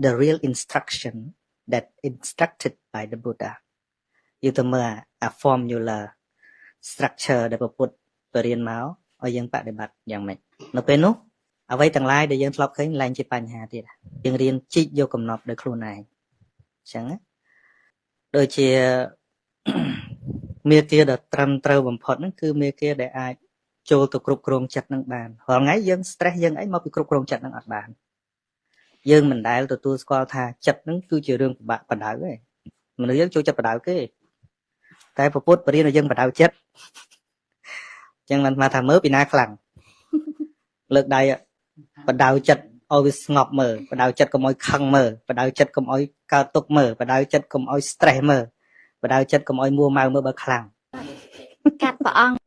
the real instruction that instructed by the Buddha. You toមើលអា formula structure ដែលពុទ្ធបរៀនមកឲ្យយើងបដិបត្តិយ៉ាងម៉េចនៅពេលនោះអ្វីទាំងឡាយដែលយើងធ្លាប់ឃើញឡើងជាបញ្ហាទៀតយើងរៀនជីកយកកំណត់ដោយខ្លួនឯងអញ្ចឹងដូចជាមេគាដែលត្រឹមត្រូវបំផុតហ្នឹងគឺមេគាដែលអាចចូលទៅគ្រប់គ្រងចិត្តនឹងបានរាល់ថ្ងៃយើង stress យើងអីមកពីគ្រប់គ្រងចិត្តនឹងអត់បានយើងមិនដែលទទួលស្គាល់ថាចិត្តហ្នឹងគឺជារឿងពិបាកបដៅទេមនុស្សយើងចូលចិត្តបដៅគេតែពុទ្ធបរៀនឲ្យយើងបដៅចិត្តអញ្ចឹងមិនថាមើលពីណាខ្លាំងលើកដៃបដៅចិត្តឲ្យវាស្ងប់មើលបដៅចិត្តកុំឲ្យខឹងមើលបដៅចិត្តកុំឲ្យកើតទុក្ខមើលបដៅចិត្តកុំឲ្យ stress មើលបដៅចិត្តកុំឲ្យមួម៉ៅមើលបើខ្លាំងកាត់ព្រះអង្គ